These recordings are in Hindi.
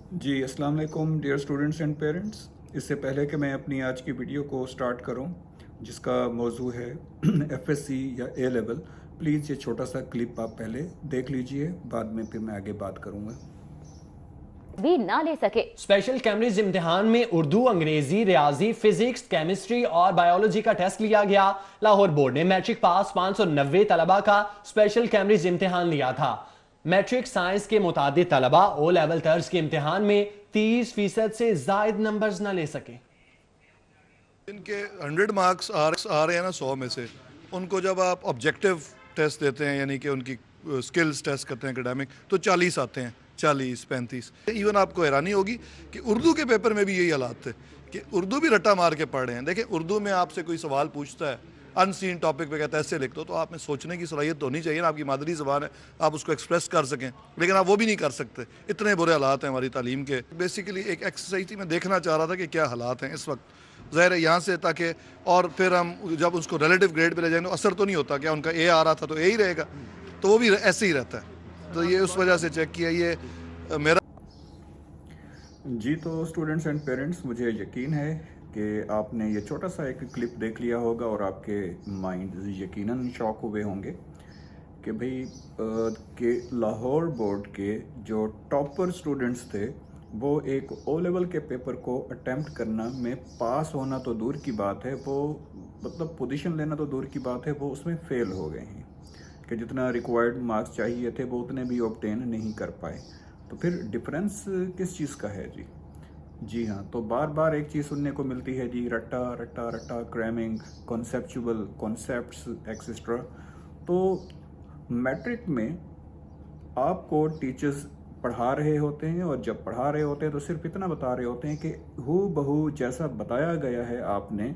जी, अस्सलाम वालेकुम डियर स्टूडेंट्स एंड पेरेंट्स। इससे पहले कि मैं अपनी आज की वीडियो को स्टार्ट करूं, जिसका मौजू है एफएससी या ए लेवल, प्लीज़ ये छोटा सा क्लिप आप पहले देख लीजिए, बाद में फिर मैं आगे बात करूंगा। भी ना ले सके। स्पेशल कैमब्रिज इम्तिहान में उर्दू, अंग्रेजी, रियाजी, फिजिक्स, केमिस्ट्री और बायोलॉजी का टेस्ट लिया गया। लाहौर बोर्ड ने मैट्रिक पास 590 तलबा का स्पेशल कैमब्रिज इम्तिहान लिया था। मैट्रिक साइंस के मुतादिद तलबा ओ लेवल तर्ज के इम्तिहान में 30% से जायद नंबर्स ना ले सके। इनके 100 मार्क्स आ रहे हैं ना 100 में से, उनको जब आप ऑब्जेक्टिव टेस्ट देते हैं यानी कि उनकी स्किल्स टेस्ट करते हैं एकेडमिक, तो 40 आते हैं, 40-35। इवन आपको हैरानी होगी कि उर्दू के पेपर में भी यही हालात थे कि उर्दू भी रट्टा मार के पढ़ रहे हैं। देखिए, उर्दू में आपसे कोई सवाल पूछता है अनसीन टॉपिक पे, कहता है ऐसे लिख दो, तो आप में सोचने की सलाहियत तो होनी चाहिए ना, आपकी मादरी ज़बान है, आप उसको एक्सप्रेस कर सकें, लेकिन आप वो भी नहीं कर सकते। इतने बुरे हालात हैं हमारी तालीम के। बेसिकली एक एक्सरसाइज थी, मैं देखना चाह रहा था कि क्या हालात हैं इस वक्त ज़ाहिर है यहाँ से, ताकि और फिर हम जब उसको रिलेटिव ग्रेड पे ले जाएंगे तो असर तो नहीं होता, क्या उनका ए आ रहा था तो ए ही रहेगा, तो वो भी ऐसे ही रहता है। तो ये उस वजह से चेक किया। ये मेरा जी, तो स्टूडेंट्स एंड पेरेंट्स, मुझे यकीन है कि आपने ये छोटा सा एक क्लिप देख लिया होगा और आपके माइंड यकीनन शॉक हुए होंगे कि भाई के लाहौर बोर्ड के जो टॉपर स्टूडेंट्स थे, वो एक ओ लेवल के पेपर को अटेम्प्ट करना में पास होना तो दूर की बात है, वो मतलब पोजीशन लेना तो दूर की बात है, वो उसमें फेल हो गए हैं कि जितना रिक्वायर्ड मार्क्स चाहिए थे वो उतने भी ऑब्टेन नहीं कर पाए। तो फिर डिफरेंस किस चीज़ का है जी? जी हाँ, तो बार बार एक चीज़ सुनने को मिलती है जी, रट्टा रट्टा रट्टा, क्रैमिंग, कॉन्सेप्चुअल कॉन्सेप्ट्स एक्सेट्रा। तो मैट्रिक में आपको टीचर्स पढ़ा रहे होते हैं, और जब पढ़ा रहे होते हैं तो सिर्फ इतना बता रहे होते हैं कि हू बहू जैसा बताया गया है आपने,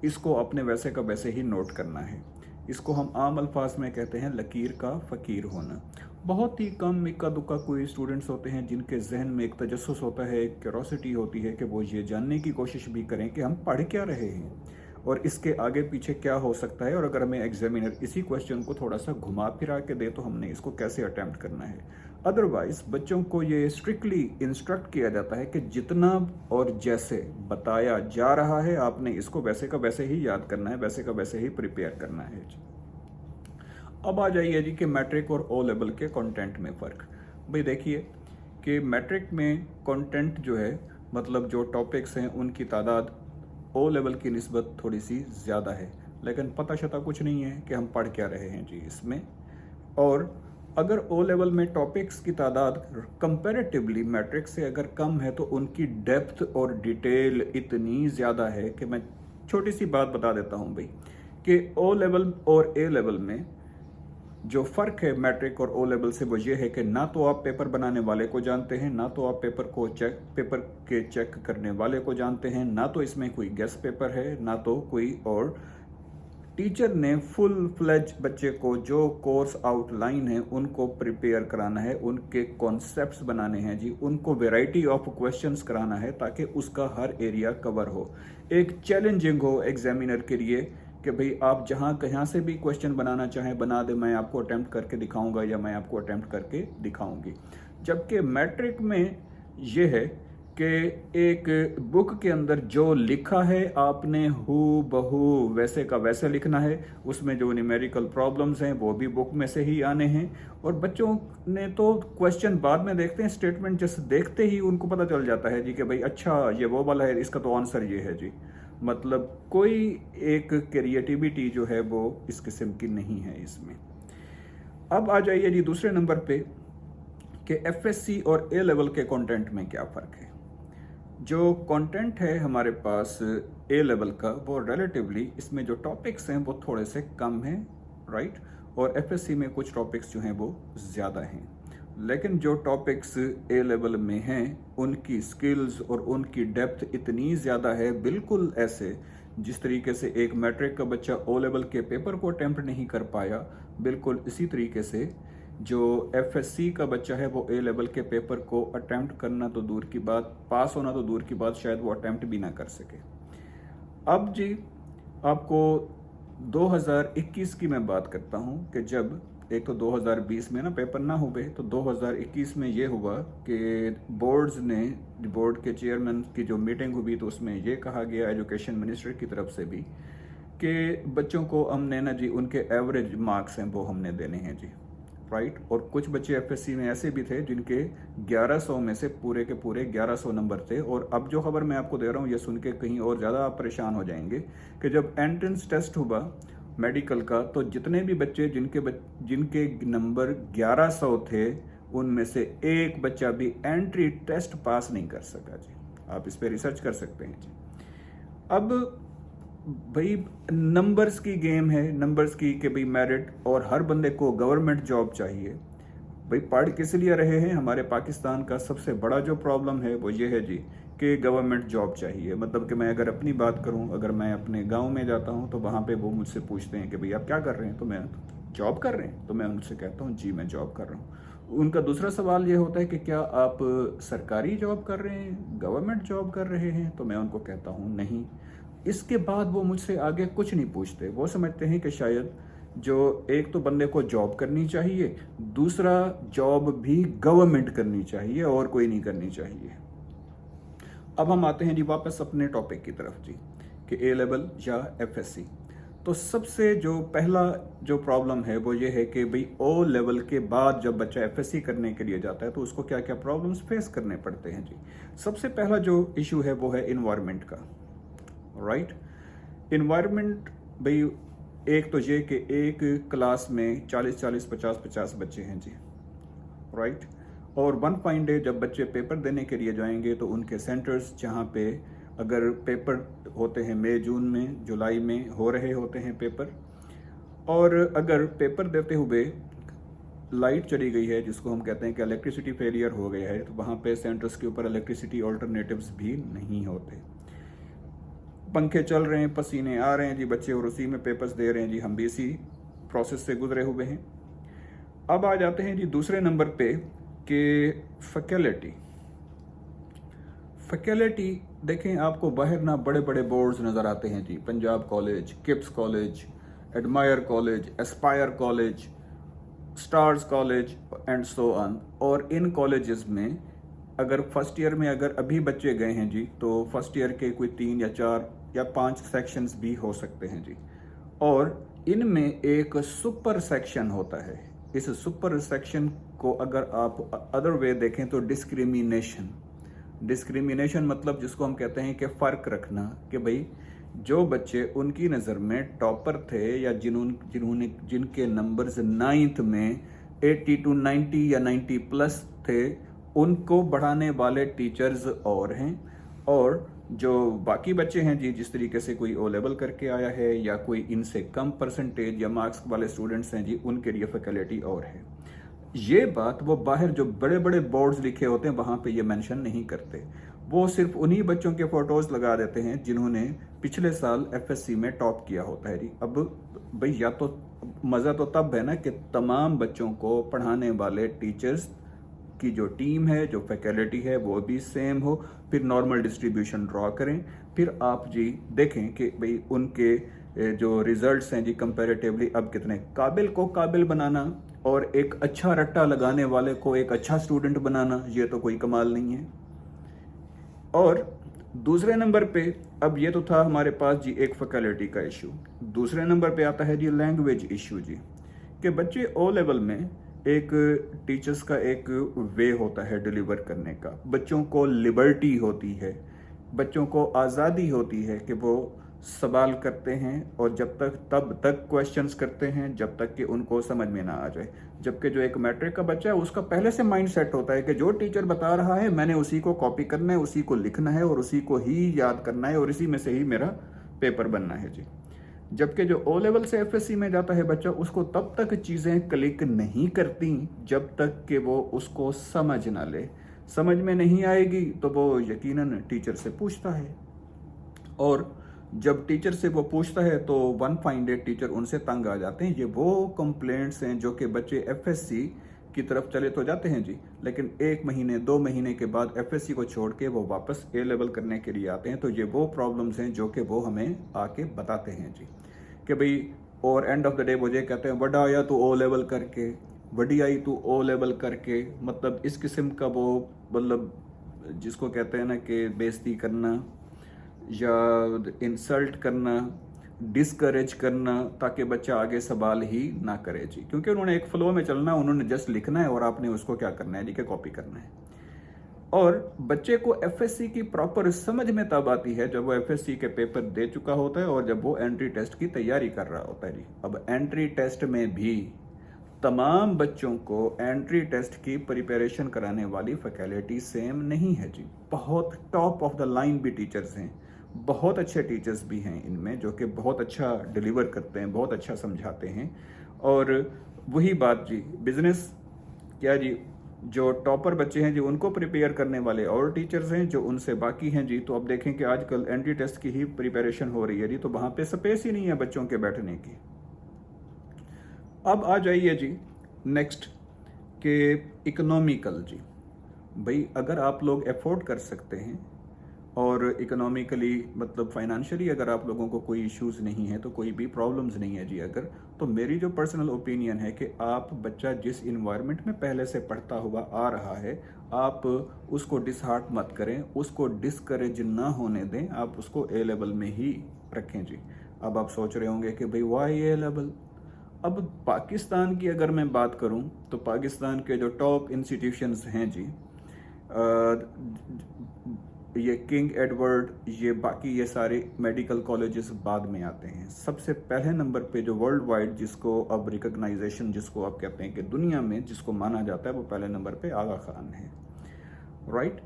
इसको अपने वैसे का वैसे ही नोट करना है। इसको हम आम अल्फाज में कहते हैं लकीर का फ़कीर होना। बहुत ही कम इक्का दुक्का कोई स्टूडेंट्स होते हैं जिनके जहन में एक तजस्सुस होता है, एक क्यूरोसिटी होती है कि वो ये जानने की कोशिश भी करें कि हम पढ़ क्या रहे हैं और इसके आगे पीछे क्या हो सकता है, और अगर हमें एग्जामिनर इसी क्वेश्चन को थोड़ा सा घुमा फिरा के दे तो हमने इसको कैसे अटैम्प्ट करना है। अदरवाइज बच्चों को ये स्ट्रिक्टली इंस्ट्रक्ट किया जाता है कि जितना और जैसे बताया जा रहा है आपने इसको वैसे का वैसे ही याद करना है, वैसे का वैसे ही प्रिपेयर करना है। अब आ जाइए जी कि मैट्रिक और ओ लेवल के कंटेंट में फ़र्क। भाई देखिए कि मैट्रिक में कंटेंट जो है, मतलब जो टॉपिक्स हैं उनकी तादाद ओ लेवल की निस्बत थोड़ी सी ज़्यादा है, लेकिन पता शता कुछ नहीं है कि हम पढ़ क्या रहे हैं जी इसमें। और अगर ओ लेवल में टॉपिक्स की तादाद कंपैरेटिवली मैट्रिक से अगर कम है तो उनकी डेप्थ और डिटेल इतनी ज़्यादा है कि मैं छोटी सी बात बता देता हूँ भाई, कि ओ लेवल और ए लेवल में जो फ़र्क है मैट्रिक और ओ लेवल से, वो ये है कि ना तो आप पेपर बनाने वाले को जानते हैं, ना तो आप पेपर के चेक करने वाले को जानते हैं, ना तो इसमें कोई गेस्ट पेपर है, ना तो कोई और। टीचर ने फुल फ्लेज बच्चे को जो कोर्स आउटलाइन है उनको प्रिपेयर कराना है, उनके कॉन्सेप्ट्स बनाने हैं जी, उनको वैरायटी ऑफ क्वेश्चंस कराना है ताकि उसका हर एरिया कवर हो, एक चैलेंजिंग हो एग्जामिनर के लिए कि भाई आप जहाँ कहाँ से भी क्वेश्चन बनाना चाहें बना दे, मैं आपको अटेम्प्ट करके दिखाऊंगा या मैं आपको अटेम्प्ट करके दिखाऊंगी। जबकि मैट्रिक में ये है कि एक बुक के अंदर जो लिखा है आपने हू बहू वैसे का वैसे लिखना है, उसमें जो न्यूमेरिकल प्रॉब्लम्स हैं वो भी बुक में से ही आने हैं। और बच्चों ने तो क्वेश्चन बाद में देखते हैं, स्टेटमेंट जैसे देखते ही उनको पता चल जाता है जी कि भाई अच्छा ये वो वाला है, इसका तो आंसर ये है जी। मतलब कोई एक क्रिएटिविटी जो है वो इस किस्म की नहीं है इसमें। अब आ जाइए जी दूसरे नंबर पे कि एफएससी और ए लेवल के कंटेंट में क्या फ़र्क है। जो कंटेंट है हमारे पास ए लेवल का, वो रिलेटिवली इसमें जो टॉपिक्स हैं वो थोड़े से कम हैं, राइट, और एफएससी में कुछ टॉपिक्स जो हैं वो ज़्यादा हैं। लेकिन जो टॉपिक्स ए लेवल में हैं उनकी स्किल्स और उनकी डेप्थ इतनी ज़्यादा है, बिल्कुल ऐसे जिस तरीके से एक मैट्रिक का बच्चा ओ लेवल के पेपर को अटेम्प्ट नहीं कर पाया, बिल्कुल इसी तरीके से जो एफएससी का बच्चा है वो ए लेवल के पेपर को अटेम्प्ट करना तो दूर की बात, पास होना तो दूर की बात, शायद वो अटेम्प्ट भी ना कर सके। अब जी आपको 2021 की मैं बात करता हूं कि जब एक तो 2020 में ना पेपर ना हुए, तो 2021 में ये हुआ कि बोर्ड्स ने, बोर्ड के चेयरमैन की जो मीटिंग हुई तो उसमें ये कहा गया एजुकेशन मिनिस्टर की तरफ से भी कि बच्चों को हमने ना जी उनके एवरेज मार्क्स हैं वो हमने देने हैं जी, राइट। और कुछ बच्चे एफएससी में ऐसे भी थे जिनके 1100 में से पूरे के पूरे 1100 नंबर थे। और अब जो खबर मैं आपको दे रहा हूँ ये सुन के कहीं और ज़्यादा आप परेशान हो जाएंगे कि जब एंट्रेंस टेस्ट हुआ मेडिकल का, तो जितने भी बच्चे जिनके नंबर 1100 थे उनमें से एक बच्चा भी एंट्री टेस्ट पास नहीं कर सका जी। आप इस पे रिसर्च कर सकते हैं जी। अब भाई नंबर्स की गेम है, नंबर्स की कि भाई मेरिट, और हर बंदे को गवर्नमेंट जॉब चाहिए। भाई पढ़ किस लिए रहे हैं? हमारे पाकिस्तान का सबसे बड़ा जो प्रॉब्लम है वो ये है जी कि गवर्नमेंट जॉब चाहिए। मतलब कि मैं अगर अपनी बात करूं, अगर मैं अपने गांव में जाता हूं तो वहां पे वो मुझसे पूछते हैं कि भाई आप क्या कर रहे हैं, तो मैं जॉब कर रहे हैं, तो मैं उनसे कहता हूं जी मैं जॉब कर रहा हूं। उनका दूसरा सवाल ये होता है कि क्या आप सरकारी जॉब कर रहे हैं, गवर्नमेंट जॉब कर रहे हैं, तो मैं उनको कहता हूँ नहीं। इसके बाद वो मुझसे आगे कुछ नहीं पूछते। वो समझते हैं कि शायद जो एक तो बंदे को जॉब करनी चाहिए, दूसरा जॉब भी गवर्नमेंट करनी चाहिए और कोई नहीं करनी चाहिए। अब हम आते हैं जी वापस अपने टॉपिक की तरफ जी कि ए लेवल या एफएससी। तो सबसे जो पहला जो प्रॉब्लम है वो ये है कि भाई ओ लेवल के बाद जब बच्चा एफएससी करने के लिए जाता है तो उसको क्या क्या प्रॉब्लम्स फेस करने पड़ते हैं जी। सबसे पहला जो इशू है वो है इन्वायरमेंट का, राइट। इन्वायरमेंट भाई एक तो ये कि एक क्लास में 40-40, 50-50 बच्चे हैं जी, राइट। और वन फाइन डे जब बच्चे पेपर देने के लिए जाएंगे तो उनके सेंटर्स जहाँ पे अगर पेपर होते हैं मई, जून में, जुलाई में हो रहे होते हैं पेपर, और अगर पेपर देते हुए लाइट चली गई है जिसको हम कहते हैं कि इलेक्ट्रिसिटी फेलियर हो गया है, तो वहाँ पे सेंटर्स के ऊपर इलेक्ट्रिसिटी ऑल्टरनेटिव्स भी नहीं होते। पंखे चल रहे हैं, पसीने आ रहे हैं जी बच्चे और उसी में पेपर्स दे रहे हैं जी। हम भी इसी प्रोसेस से गुजरे हुए हैं। अब आ जाते हैं जी दूसरे नंबर पे कि फैकल्टी देखें, आपको बाहर ना बड़े बड़े बोर्ड्स नज़र आते हैं जी, Punjab college, KIPS college, Admire college, Aspire college, Stars college and so on. और इन कॉलेजेस में अगर फर्स्ट ईयर में अगर अभी बच्चे गए हैं जी तो फर्स्ट ईयर के कोई 3 या 4 या 5 सेक्शंस भी हो सकते हैं जी। और इनमें एक सुपर सेक्शन होता है। इस सुपर सेक्शन को अगर आप अदर वे देखें तो डिस्क्रिमिनेशन मतलब जिसको हम कहते हैं कि फ़र्क रखना, कि भाई जो बच्चे उनकी नज़र में टॉपर थे या जिनके नंबर्स 9th में 80 to 90 या 90 प्लस थे, उनको बढ़ाने वाले टीचर्स और हैं। और जो बाकी बच्चे हैं जी, जिस तरीके से कोई ओ लेवल करके आया है या कोई इनसे कम परसेंटेज या मार्क्स वाले स्टूडेंट्स हैं जी, उनके लिए फैकल्टी और है। ये बात वो बाहर जो बड़े बड़े बोर्ड्स लिखे होते हैं वहाँ पे ये मेंशन नहीं करते। वो सिर्फ उन्हीं बच्चों के फोटोज लगा देते हैं जिन्होंने पिछले साल एफएससी में टॉप किया होता है जी। अब भाई या तो मज़ा तो तब है ना कि तमाम बच्चों को पढ़ाने वाले टीचर्स की जो टीम है, जो फैकल्टी है, वो भी सेम हो, फिर नॉर्मल डिस्ट्रीब्यूशन ड्रॉ करें, फिर आप जी देखें कि भाई उनके जो रिजल्ट्स हैं जी कंपैरेटिवली अब कितने काबिल को काबिल बनाना और एक अच्छा रट्टा लगाने वाले को एक अच्छा स्टूडेंट बनाना, ये तो कोई कमाल नहीं है। और दूसरे नंबर पे अब ये तो था हमारे पास जी एक फैकल्टी का इशू। दूसरे नंबर पे आता है जी लैंग्वेज इशू जी, कि बच्चे ओ लेवल में एक टीचर्स का एक वे होता है डिलीवर करने का। बच्चों को लिबर्टी होती है, बच्चों को आज़ादी होती है कि वो सवाल करते हैं और तब तक क्वेश्चंस करते हैं जब तक कि उनको समझ में ना आ जाए। जबकि जो एक मैट्रिक का बच्चा है उसका पहले से माइंड सेट होता है कि जो टीचर बता रहा है मैंने उसी को कॉपी करना है, उसी को लिखना है और उसी को ही याद करना है और इसी में से ही मेरा पेपर बनना है जी। जबकि जो ओ लेवल से एफएससी में जाता है बच्चा, उसको तब तक चीज़ें क्लिक नहीं करती जब तक कि वो उसको समझ ना ले। समझ में नहीं आएगी तो वो यकीनन टीचर से पूछता है, और जब टीचर से वो पूछता है तो वन फाइन डे टीचर उनसे तंग आ जाते हैं। ये वो कंप्लेंट्स हैं जो कि बच्चे एफएससी की तरफ चले तो जाते हैं जी, लेकिन 1 महीने 2 महीने के बाद एफएससी को छोड़ के वो वापस ए लेवल करने के लिए आते हैं। तो ये वो प्रॉब्लम्स हैं जो कि वो हमें आके बताते हैं जी कि भाई और एंड ऑफ द डे मुझे कहते हैं बड़ा आया तो ओ लेवल करके, बड़ी आई तो ओ लेवल करके, मतलब इस किस्म का वो मतलब जिसको कहते हैं ना कि बेइज्जती करना या इंसल्ट करना, डिस्करेज करना, ताकि बच्चा आगे सवाल ही ना करे जी, क्योंकि उन्होंने एक फ्लो में चलना है, उन्होंने जस्ट लिखना है और आपने उसको क्या करना है जी कि कॉपी करना है। और बच्चे को एफएससी की प्रॉपर समझ में तब आती है जब वो एफएससी के पेपर दे चुका होता है और जब वो एंट्री टेस्ट की तैयारी कर रहा होता है जी। अब एंट्री टेस्ट में भी तमाम बच्चों को एंट्री टेस्ट की प्रिपरेशन कराने वाली फैकल्टी सेम नहीं है जी। बहुत टॉप ऑफ द लाइन भी टीचर्स हैं, बहुत अच्छे टीचर्स भी हैं इनमें जो कि बहुत अच्छा डिलीवर करते हैं, बहुत अच्छा समझाते हैं। और वही बात जी, बिजनेस क्या जी, जो टॉपर बच्चे हैं जी उनको प्रिपेयर करने वाले और टीचर्स हैं जो उनसे बाकी हैं जी। तो अब देखें कि आजकल एंट्री टेस्ट की ही प्रिपरेशन हो रही है जी, तो वहाँ पे स्पेस ही नहीं है बच्चों के बैठने की। अब आ जाइए जी नेक्स्ट के इकोनॉमिकल जी। भाई अगर आप लोग अफोर्ड कर सकते हैं और इकोनॉमिकली मतलब फाइनेंशियली अगर आप लोगों को कोई इश्यूज नहीं है, तो कोई भी प्रॉब्लम्स नहीं है जी अगर, तो मेरी जो पर्सनल ओपिनियन है कि आप बच्चा जिस इन्वायरमेंट में पहले से पढ़ता हुआ आ रहा है, आप उसको डिसहार्ट मत करें, उसको डिस्करेज ना होने दें, आप उसको ए लेवल में ही रखें जी। अब आप सोच रहे होंगे कि भाई वाई ए लेवल। अब पाकिस्तान की अगर मैं बात करूं तो पाकिस्तान के जो टॉप इंस्टीट्यूशंस हैं जी, ये किंग एडवर्ड, ये बाकी ये सारे मेडिकल कॉलेजेस बाद में आते हैं। सबसे पहले नंबर पे जो वर्ल्ड वाइड जिसको अब रिकॉग्नाइजेशन जिसको आप कहते हैं कि दुनिया में जिसको माना जाता है, वो पहले नंबर पे आगा खान है, राइट।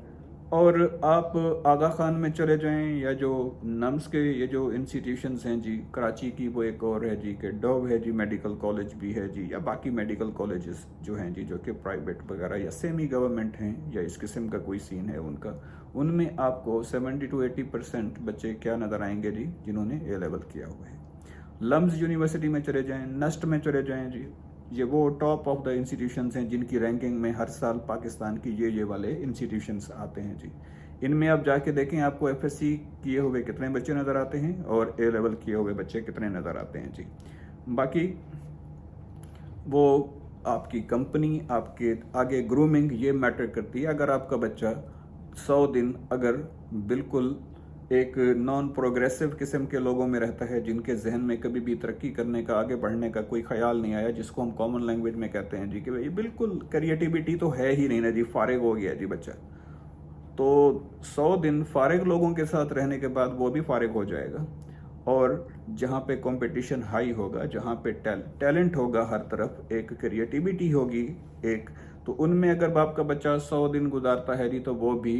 और आप आगा खान में चले जाएं या जो नम्स के ये जो इंस्टीट्यूशंस हैं जी, कराची की वो एक और है जी कि डोव है जी, मेडिकल कॉलेज भी है जी, या बाकी मेडिकल कॉलेजेस जो हैं जी जो कि प्राइवेट वगैरह या सेमी गवर्नमेंट हैं या इस किस्म का कोई सीन है उनका, उनमें आपको 70 to 80% बच्चे क्या नज़र आएंगे जी जिन्होंने ए लेवल किया हुआ है। लम्स यूनिवर्सिटी में चले जाएं, नस्ट में चले जाएं जी, ये वो टॉप ऑफ द इंस्टीट्यूशंस हैं जिनकी रैंकिंग में हर साल पाकिस्तान की ये वाले इंस्टीट्यूशंस आते हैं जी। इनमें आप जाके देखें आपको एफएससी किए हुए कितने बच्चे नज़र आते हैं और ए लेवल किए हुए बच्चे कितने नज़र आते हैं जी। बाकी वो आपकी कंपनी, आपके आगे ग्रूमिंग ये मैटर करती है। अगर आपका बच्चा 100 दिन अगर बिल्कुल एक नॉन प्रोग्रेसिव किस्म के लोगों में रहता है जिनके जहन में कभी भी तरक्की करने का, आगे बढ़ने का कोई ख्याल नहीं आया, जिसको हम कॉमन लैंग्वेज में कहते हैं जी कि भाई बिल्कुल क्रिएटिविटी तो है ही नहीं ना जी, फारिग हो गया जी बच्चा, तो 100 दिन फारिग लोगों के साथ रहने के बाद वो भी फारिग हो जाएगा। और जहाँ पे कंपटीशन हाई होगा, जहाँ पे टैलेंट होगा हर तरफ, एक क्रिएटिविटी होगी एक, तो उनमें अगर आपका बच्चा 100 दिन गुजारता है जी तो वो भी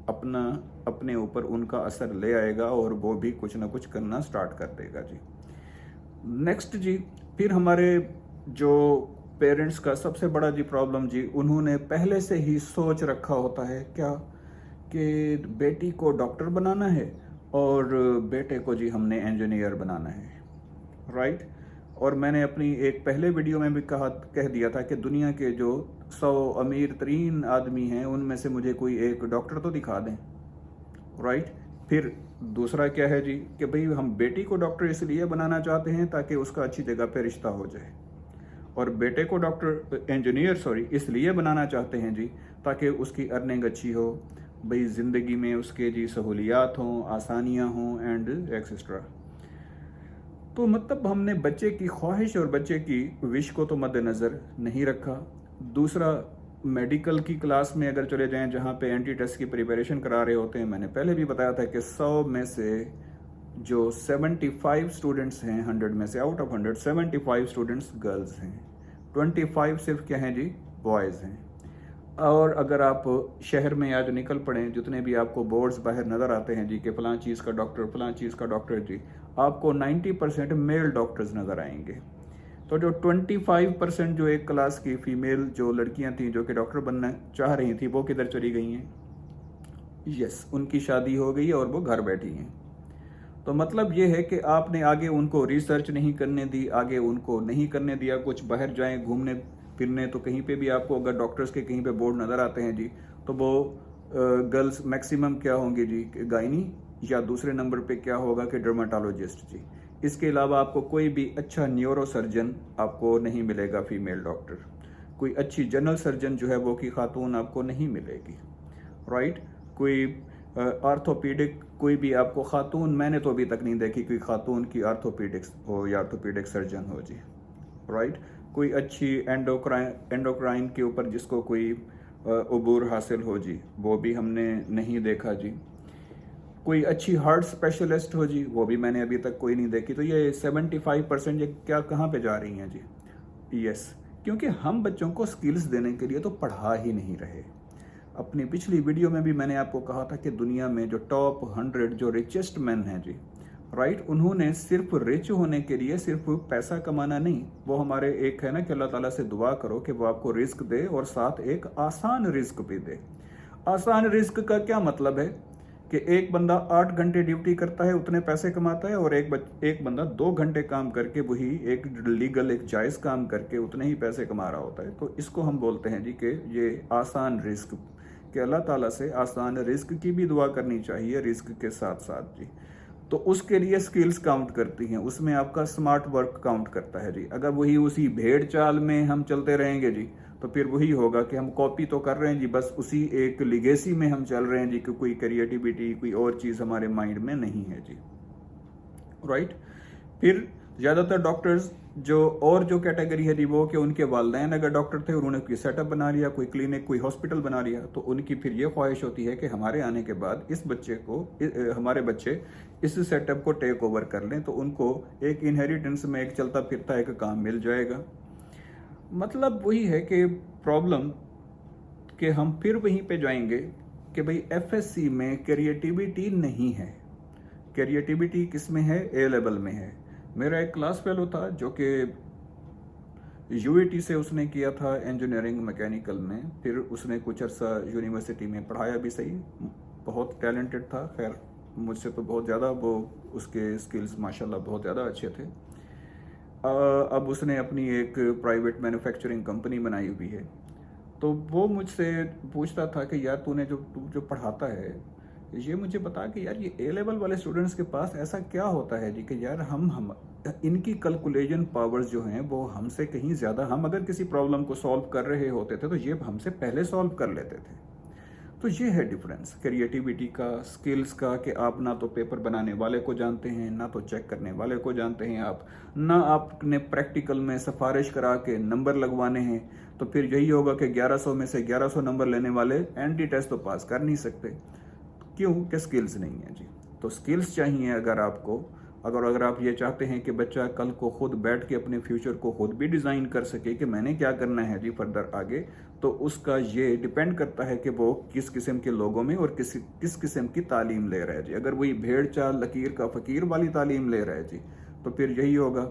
अपने ऊपर उनका असर ले आएगा और वो भी कुछ ना कुछ करना स्टार्ट कर देगा जी। नेक्स्ट जी, फिर हमारे जो पेरेंट्स का सबसे बड़ा जी प्रॉब्लम जी, उन्होंने पहले से ही सोच रखा होता है क्या कि बेटी को डॉक्टर बनाना है और बेटे को जी हमने इंजीनियर बनाना है, राइट। और मैंने अपनी एक पहले वीडियो में भी कह दिया था कि दुनिया के जो 100 अमीर तरीन आदमी हैं उनमें से मुझे कोई एक डॉक्टर तो दिखा दें, राइट। फिर दूसरा क्या है जी कि भाई हम बेटी को डॉक्टर इसलिए बनाना चाहते हैं ताकि उसका अच्छी जगह पे रिश्ता हो जाए, और बेटे को इंजीनियर इसलिए बनाना चाहते हैं जी ताकि उसकी अर्निंग अच्छी हो, भाई ज़िंदगी में उसके जी सहूलियात हों, आसानियाँ हों एंड एक्सेट्रा। तो मतलब हमने बच्चे की ख्वाहिश और बच्चे की विश को तो मद्देनज़र नहीं रखा। दूसरा, मेडिकल की क्लास में अगर चले जाएं जहां पे एंट्री टेस्ट की प्रिपरेशन करा रहे होते हैं, मैंने पहले भी बताया था कि 100 में से जो 75 स्टूडेंट्स हैं 100 में से, आउट ऑफ 100 75 स्टूडेंट्स गर्ल्स हैं, 25 सिर्फ क्या हैं जी बॉयज़ हैं। और अगर आप शहर में आज निकल पड़ें, जितने भी आपको बोर्ड्स बाहर नज़र आते हैं जी कि फ़लाँ चीज़ का डॉक्टर, फ़लाँ चीज़ का डॉक्टर जी, आपको 90% मेल डॉक्टर्स नज़र आएंगे। तो जो 25% जो एक क्लास की फ़ीमेल जो लड़कियां थीं जो कि डॉक्टर बनना चाह रही थी, वो किधर चली गई हैं? यस, उनकी शादी हो गई और वो घर बैठी हैं। तो मतलब ये है कि आपने आगे उनको रिसर्च नहीं करने दी, आगे उनको नहीं करने दिया कुछ, बाहर जाएं घूमने फिरने, तो कहीं पे भी आपको अगर डॉक्टर्स के कहीं पे बोर्ड नज़र आते हैं जी, तो वो गर्ल्स मैक्सिमम क्या होंगी जी, गायनी, या दूसरे नंबर पे क्या होगा कि डर्माटोलॉजिस्ट जी। इसके अलावा आपको कोई भी अच्छा न्यूरो सर्जन आपको नहीं मिलेगा, फीमेल डॉक्टर। कोई अच्छी जनरल सर्जन जो है वो की खातून आपको नहीं मिलेगी, राइट। कोई आर्थोपीडिक कोई भी आपको खातून, मैंने तो अभी तक नहीं देखी कोई खातून की आर्थोपीडिक्स हो या आर्थोपीडिक सर्जन हो जी, राइट। कोई अच्छी एंडोक्राइन के ऊपर जिसको कोई अबूर हासिल हो जी, वो भी हमने नहीं देखा जी। कोई अच्छी हार्ट स्पेशलिस्ट हो जी, वो भी मैंने अभी तक कोई नहीं देखी। तो ये 75% ये क्या कहाँ पे जा रही हैं जी? यस, क्योंकि हम बच्चों को स्किल्स देने के लिए तो पढ़ा ही नहीं रहे। अपनी पिछली वीडियो में भी मैंने आपको कहा था कि दुनिया में जो टॉप 100 जो रिचेस्ट मैन हैं जी, राइट, उन्होंने सिर्फ रिच होने के लिए सिर्फ पैसा कमाना नहीं, वो हमारे एक है ना कि अल्लाह ताला से दुआ करो कि वो आपको रिस्क दे और साथ एक आसान रिस्क भी दे। आसान रिस्क का क्या मतलब है कि एक बंदा 8 घंटे ड्यूटी करता है, उतने पैसे कमाता है, और एक बंदा 2 घंटे काम करके वही एक लीगल एक जायज़ काम करके उतने ही पैसे कमा रहा होता है। तो इसको हम बोलते हैं जी कि ये आसान रिस्क, कि अल्लाह ताला से आसान रिस्क की भी दुआ करनी चाहिए रिस्क के साथ साथ जी। तो उसके लिए स्किल्स काउंट करती हैं, उसमें आपका स्मार्ट वर्क काउंट करता है जी। अगर वही उसी भेड़ चाल में हम चलते रहेंगे जी, तो फिर वही होगा कि हम कॉपी तो कर रहे हैं जी, बस उसी एक लिगेसी में हम चल रहे हैं जी, कि कोई क्रिएटिविटी कोई और चीज़ हमारे माइंड में नहीं है जी, राइट। फिर ज़्यादातर डॉक्टर्स जो कैटेगरी है जी वो कि उनके वालिदैन अगर डॉक्टर थे, उन्होंने कोई सेटअप बना लिया, कोई क्लिनिक कोई हॉस्पिटल बना लिया, तो उनकी फिर ये ख्वाहिश होती है कि हमारे आने के बाद हमारे बच्चे इस सेटअप को टेक ओवर कर लें, तो उनको एक इनहेरिटेंस में एक चलता फिरता एक काम मिल जाएगा। मतलब वही है कि प्रॉब्लम कि हम फिर वहीं पे जाएंगे कि भाई एफएससी में क्रिएटिविटी नहीं है। क्रिएटिविटी किस में है? ए लेवल में है। मेरा एक क्लास फेलो था जो कि यूएटी से उसने किया था इंजीनियरिंग मैकेनिकल में, फिर उसने कुछ अर्सा यूनिवर्सिटी में पढ़ाया भी सही, बहुत टैलेंटेड था, खैर मुझसे तो बहुत ज़्यादा वो उसके स्किल्स माशाल्लाह बहुत ज़्यादा अच्छे थे। अब उसने अपनी एक प्राइवेट मैन्युफैक्चरिंग कंपनी बनाई हुई है। तो वो मुझसे पूछता था कि यार तू जो पढ़ाता है ये मुझे बता कि यार ये ए लेवल वाले स्टूडेंट्स के पास ऐसा क्या होता है जी कि यार हम इनकी कैलकुलेशन पावर्स जो हैं वो हमसे कहीं ज़्यादा, हम अगर किसी प्रॉब्लम को सॉल्व कर रहे होते थे तो ये हमसे पहले सॉल्व कर लेते थे। तो ये है डिफरेंस क्रिएटिविटी का, स्किल्स का, कि आप ना तो पेपर बनाने वाले को जानते हैं, ना तो चेक करने वाले को जानते हैं आप, ना आपने प्रैक्टिकल में सिफारिश करा के नंबर लगवाने हैं। तो फिर यही होगा कि 1100 में से 1100 नंबर लेने वाले एंटी टेस्ट तो पास कर नहीं सकते। क्यों? कि स्किल्स नहीं है जी। तो स्किल्स चाहिए अगर आपको, अगर आप ये चाहते हैं कि बच्चा कल को खुद बैठ के अपने फ्यूचर को खुद भी डिज़ाइन कर सके कि मैंने क्या करना है जी फर्दर आगे, तो उसका ये डिपेंड करता है कि वो किस किस्म के लोगों में और किस किस्म की तालीम ले रहा है जी। अगर वही भेड़ चाल लकीर का फ़कीर वाली तालीम ले रहा है जी, तो फिर यही होगा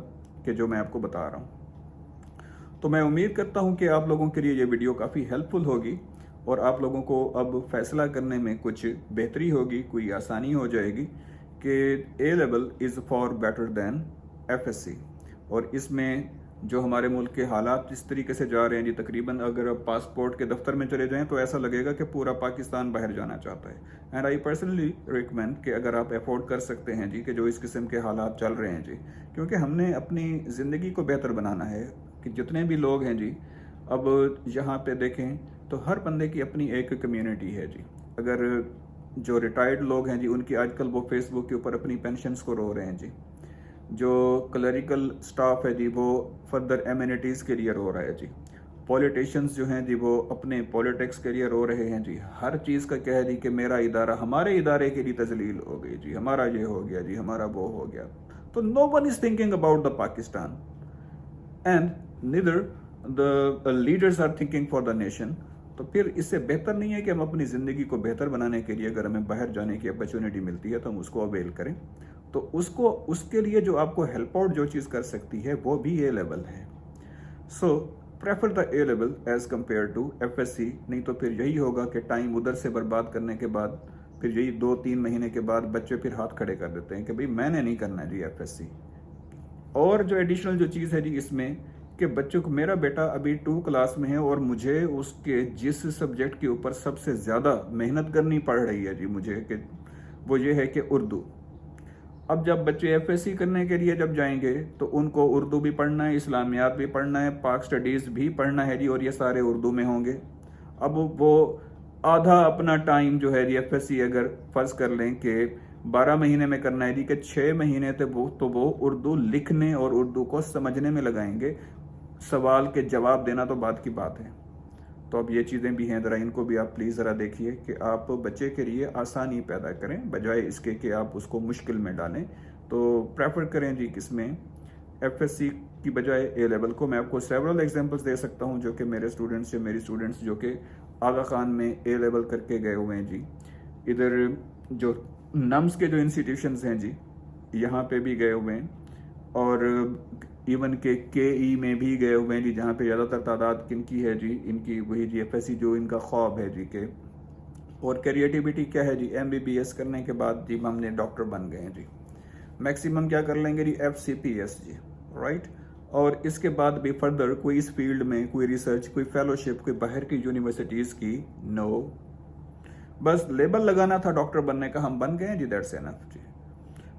कि जो मैं आपको बता रहा हूँ। तो मैं उम्मीद करता हूँ कि आप लोगों के लिए ये वीडियो काफ़ी हेल्पफुल होगी और आप लोगों को अब फैसला करने में कुछ बेहतरी होगी, कोई आसानी हो जाएगी कि A level is far better than FSc. और इसमें जो हमारे मुल्क के हालात जिस तरीके से जा रहे हैं जी, तकरीबन अगर आप पासपोर्ट के दफ्तर में चले जाएं तो ऐसा लगेगा कि पूरा पाकिस्तान बाहर जाना चाहता है। एंड आई पर्सनली रिकमेंड कि अगर आप अफोर्ड कर सकते हैं जी कि जो इस किस्म के हालात चल रहे हैं जी, क्योंकि हमने अपनी ज़िंदगी को बेहतर बनाना है कि जितने भी लोग हैं जी, अब यहाँ पे देखें तो हर बंदे की अपनी एक कम्युनिटी है जी। अगर जो रिटायर्ड लोग हैं जी, उनकी आजकल वो फेसबुक के ऊपर अपनी पेंशन्स को रो रहे हैं जी। जो क्लरिकल स्टाफ है जी वो फर्दर एमिनिटीज़ के लिए रो रहा है जी। पॉलिटिशियंस जो हैं जी वो अपने पॉलिटिक्स के लिए रो रहे हैं जी। हर चीज़ का कह दी कि मेरा इदारा, हमारे इदारे के लिए तजलील हो गई जी, हमारा ये हो गया जी, हमारा वो हो गया। तो no one is thinking about the Pakistan and neither the leaders are thinking for the nation. तो फिर इससे बेहतर नहीं है कि हम अपनी ज़िंदगी को बेहतर बनाने के लिए अगर हमें बाहर जाने की अपॉर्चुनिटी मिलती है तो हम उसको अवेल करें। तो उसके लिए जो आपको हेल्प आउट जो चीज़ कर सकती है वो भी ए लेवल है। So prefer the A level as compare to FSc. नहीं तो फिर यही होगा कि टाइम उधर से बर्बाद करने के बाद फिर यही 2-3 महीने के बाद बच्चे फिर हाथ खड़े कर देते हैं कि भाई मैंने नहीं करना जी एफएससी। और जो एडिशनल जो चीज़ है जी इसमें कि बच्चों को, मेरा बेटा अभी 2 क्लास में है और मुझे उसके जिस सब्जेक्ट के ऊपर सबसे ज़्यादा मेहनत करनी पड़ रही है जी मुझे, कि वो ये है कि उर्दू। अब जब बच्चे एफएससी करने के लिए जब जाएंगे तो उनको उर्दू भी पढ़ना है, इस्लामियात भी पढ़ना है, पाक स्टडीज़ भी पढ़ना है जी, और ये सारे उर्दू में होंगे। अब वो आधा अपना टाइम जो है जी एफएससी अगर फ़र्ज़ कर लें कि 12 महीने में करना है जी, कि 6 महीने तो वो उर्दू लिखने और उर्दू को समझने में लगाएंगे। सवाल के जवाब देना तो बात की बात है। तो अब ये चीज़ें भी हैं, ज़रा इनको भी आप प्लीज़ ज़रा देखिए कि आप बच्चे के लिए आसानी पैदा करें बजाय इसके कि आप उसको मुश्किल में डालें। तो प्रेफर करें जी किसमें, एफएससी की बजाय ए लेवल को। मैं आपको सेवरल एग्जांपल्स दे सकता हूं जो कि मेरे स्टूडेंट्स या मेरी स्टूडेंट्स जो कि आगा खान में ए लेवल करके गए हुए हैं जी। इधर जो नम्स के जो इंस्टीट्यूशंस हैं जी, यहाँ पे भी गए हुए हैं, और इवन के ई में भी गए हुए हैं जी, जहाँ पे ज़्यादातर तादाद किनकी है जी, इनकी वही जी एफएससी जो इनका ख्वाब है जी के। और क्रिएटिविटी क्या है जी, एमबीबीएस करने के बाद जी हमने डॉक्टर बन गए हैं जी। मैक्सिमम क्या कर लेंगे जी, एफसीपीएस जी, राइट। और इसके बाद भी फर्दर कोई इस फील्ड में कोई रिसर्च, कोई फेलोशिप, कोई बाहर की यूनिवर्सिटीज़ की नो, बस लेबल लगाना था डॉक्टर बनने का, हम बन गए हैं जी, दैट्स एनफ जी।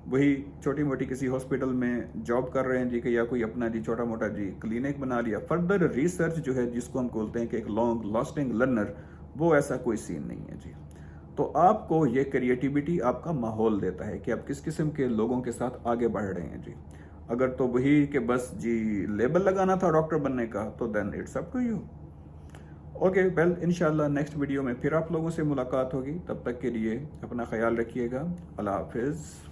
वही छोटी मोटी किसी हॉस्पिटल में जॉब कर रहे हैं जी, कि या कोई अपना जी छोटा मोटा जी क्लिनिक बना लिया। फर्दर रिसर्च जो है जिसको हम बोलते हैं कि एक लॉन्ग लास्टिंग लर्नर, वो ऐसा कोई सीन नहीं है जी। तो आपको ये क्रिएटिविटी आपका माहौल देता है कि आप किस किस्म के लोगों के साथ आगे बढ़ रहे हैं जी। अगर तो वही कि बस जी लेबल लगाना था डॉक्टर बनने का, तो then it's up to you. Okay well, इंशाल्लाह नेक्स्ट वीडियो में फिर आप लोगों से मुलाकात होगी। तब तक के लिए अपना ख्याल रखिएगा। अल्लाह हाफिज़।